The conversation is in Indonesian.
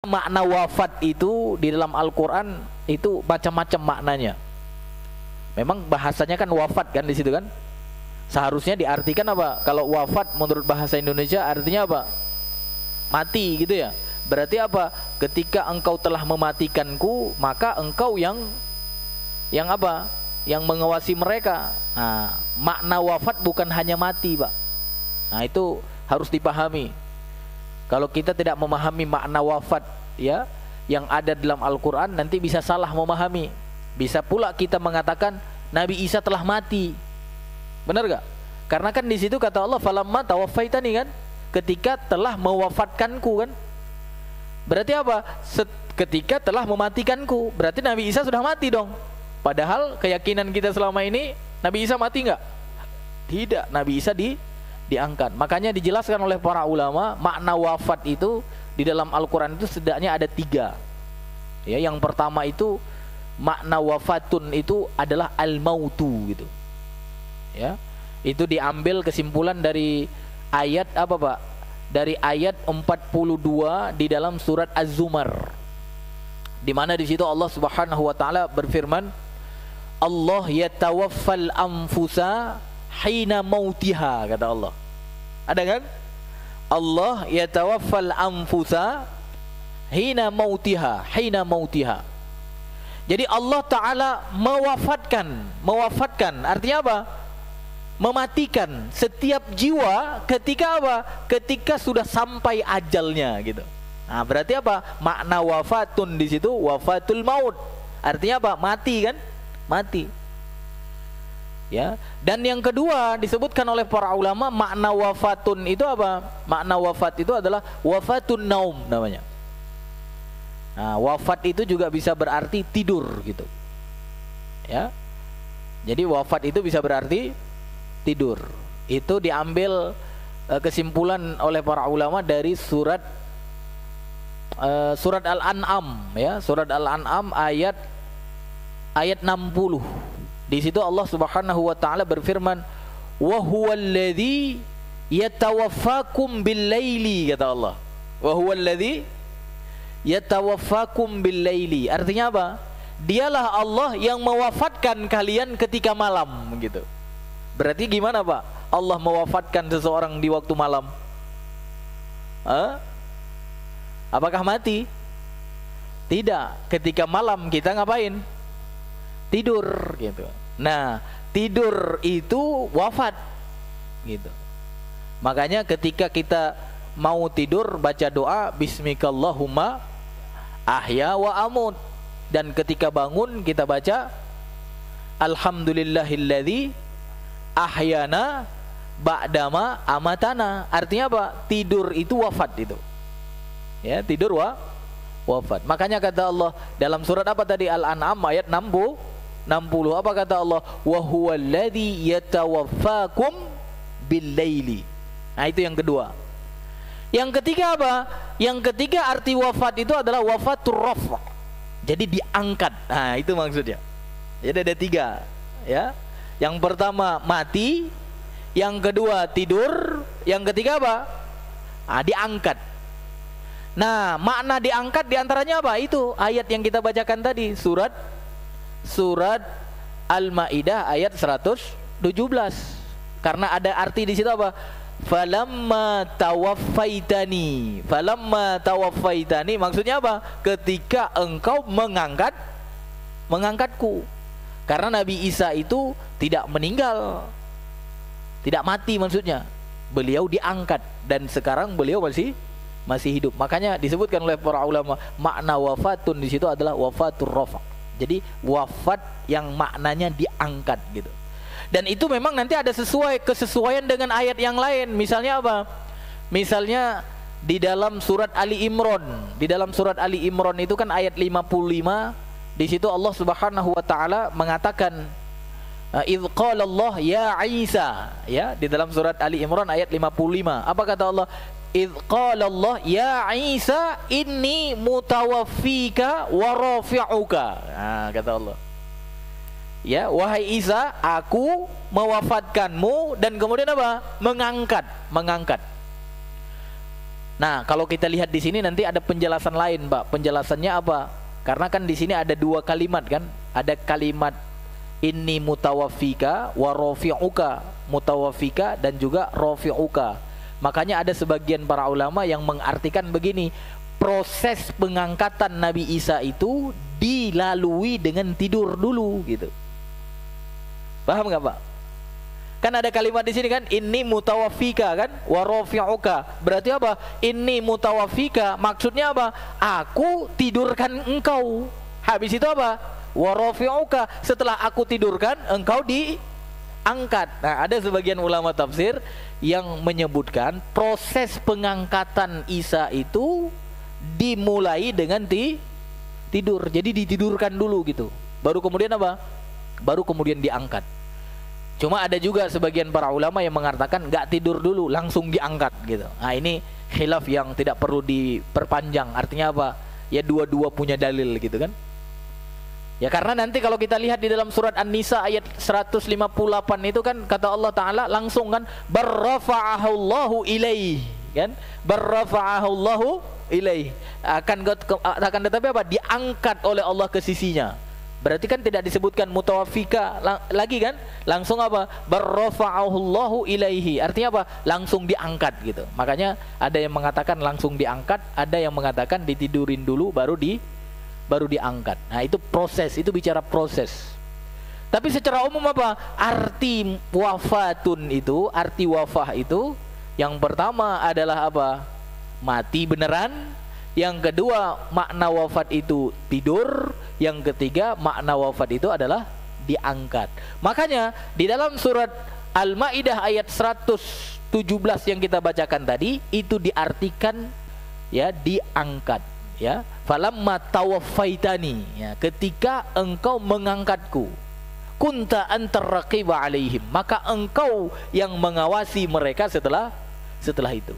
Makna wafat itu di dalam Al-Quran itu macam-macam maknanya. Memang bahasanya kan wafat kan di situ kan. Seharusnya diartikan apa? Kalau wafat menurut bahasa Indonesia artinya apa? Mati gitu ya. Berarti apa? Ketika engkau telah mematikanku, maka engkau yang apa? Yang mengawasi mereka. Nah, makna wafat bukan hanya mati, Pak. Nah, itu harus dipahami. Kalau kita tidak memahami makna wafat ya yang ada dalam Al-Quran, nanti bisa salah memahami. Bisa pula kita mengatakan Nabi Isa telah mati. Benar gak? Karena kan di situ kata Allah, falamma tawaffaitani kan, ketika telah mewafatkanku kan. Berarti apa? Ketika telah mematikanku, berarti Nabi Isa sudah mati dong. Padahal keyakinan kita selama ini Nabi Isa mati nggak? Tidak, Nabi Isa diangkat. Makanya dijelaskan oleh para ulama, makna wafat itu di dalam Al-Quran itu setidaknya ada 3 ya. Yang pertama itu makna wafatun itu adalah al-mautu gitu ya. Itu diambil kesimpulan dari ayat apa Pak? Dari ayat 42 di dalam surat Az-Zumar, di mana di situ Allah Subhanahu wa taala berfirman, Allah yatawaffal anfusa hina mautiha, kata Allah. Ada kan? Allah yatawaffal anfusa hina mautiha, hina mautiha. Jadi Allah Ta'ala mewafatkan artinya apa? Mematikan setiap jiwa ketika apa? Ketika sudah sampai ajalnya gitu. Nah, berarti apa? Makna wafatun di situ wafatul maut. Artinya apa? Mati kan? Mati. Ya. Dan yang kedua disebutkan oleh para ulama, makna wafatun itu apa? Makna wafat itu adalah wafatun naum namanya. Nah, wafat itu juga bisa berarti tidur gitu. Ya. Jadi wafat itu bisa berarti tidur. Itu diambil kesimpulan oleh para ulama dari surat Al-An'am ya, surat Al-An'am ayat 60. Di situ Allah Subhanahu wa taala berfirman, "Wa huwallazi yatawaffakum bil-laili," kata Allah. "Wa huwallazi yatawaffakum bil-laili." Artinya apa? Dialah Allah yang mewafatkan kalian ketika malam gitu. Berarti gimana Pak? Allah mewafatkan seseorang di waktu malam? Apakah mati? Tidak. Ketika malam kita ngapain? Tidur gitu. Nah, tidur itu wafat gitu. Makanya ketika kita mau tidur baca doa bismikallahumma ahya wa amut, dan ketika bangun kita baca alhamdulillahilladzi ahyana ba'dama amatana. Artinya apa? Tidur itu wafat itu. Ya, tidur wafat. Makanya kata Allah dalam surat apa tadi? Al-An'am ayat 60. Apa kata Allah? Wa huwallazi yatawaffakum bil-laili. Nah, itu yang kedua. Yang ketiga apa? Yang ketiga arti wafat itu adalah wafatur rafa. Jadi diangkat. Nah, itu maksudnya. Jadi ada 3 ya. Yang pertama mati, yang kedua tidur, yang ketiga apa? Diangkat. Nah, makna diangkat diantaranya apa? Itu ayat yang kita bacakan tadi, surat Al-Maidah ayat 117. Karena ada arti di situ apa? Falamma tawaffaitani. Falamma tawaffaitani maksudnya apa? Ketika engkau mengangkatku. Karena Nabi Isa itu tidak meninggal, tidak mati maksudnya. Beliau diangkat dan sekarang beliau masih hidup. Makanya disebutkan oleh para ulama, makna wafatun di situ adalah wafatur rafa. Jadi wafat yang maknanya diangkat gitu. Dan itu memang nanti ada kesesuaian dengan ayat yang lain. Misalnya apa? Misalnya di dalam surat Ali Imran. Di dalam surat Ali Imran itu kan ayat 55. Di situ Allah Subhanahu wa taala mengatakan idz qala Allah ya Isa, ya, di dalam surat Ali Imran ayat 55. Apa kata Allah? Idz qala Allah ya Isa inni mutawaffika wa rafi'uka. Nah, kata Allah. Ya, wahai Isa, aku mewafatkanmu dan kemudian apa? Mengangkat. Nah, kalau kita lihat di sini nanti ada penjelasan lain, Pak. Penjelasannya apa? Karena kan di sini ada dua kalimat kan? Ada kalimat inni mutawaffika wa rafi'uka, mutawaffika dan juga rafi'uka. Makanya ada sebagian para ulama yang mengartikan begini, proses pengangkatan Nabi Isa itu dilalui dengan tidur dulu gitu. Paham nggak, Pak? Kan ada kalimat di sini kan, inni mutawaffika kan, wa rafi'uka. Berarti apa? Inni mutawaffika maksudnya apa? Aku tidurkan engkau. Habis itu apa? Wa rafi'uka, setelah aku tidurkan engkau diangkat. Nah, ada sebagian ulama tafsir yang menyebutkan proses pengangkatan Isa itu dimulai dengan tidur. Jadi ditidurkan dulu gitu. Baru kemudian apa? Baru kemudian diangkat. Cuma ada juga sebagian para ulama yang mengatakan nggak tidur dulu, langsung diangkat gitu. Nah, ini khilaf yang tidak perlu diperpanjang. Artinya apa? Ya dua-dua punya dalil gitu kan. Ya karena nanti kalau kita lihat di dalam surat An-Nisa ayat 158 itu kan kata Allah Ta'ala langsung kan, barrafa'ahullahu ilaih kan, barrafa'ahullahu ilaih, akan tetapi apa? Diangkat oleh Allah ke sisinya. Berarti kan tidak disebutkan mutawaffika lagi kan, langsung apa? Barrafa'ahullahu ilaihi, artinya apa? Langsung diangkat gitu. Makanya ada yang mengatakan langsung diangkat, ada yang mengatakan ditidurin dulu baru diangkat. Nah, itu proses, itu bicara proses. Tapi secara umum apa? Arti wafatun itu, arti wafah itu yang pertama adalah apa? Mati beneran. Yang kedua, makna wafat itu tidur. Yang ketiga, makna wafat itu adalah diangkat. Makanya di dalam surat Al-Maidah ayat 117 yang kita bacakan tadi itu diartikan ya diangkat. Ya, falamma tawaffaitani, ya, ketika engkau mengangkatku, kunta antar raqiba alaihim, maka engkau yang mengawasi mereka setelah itu.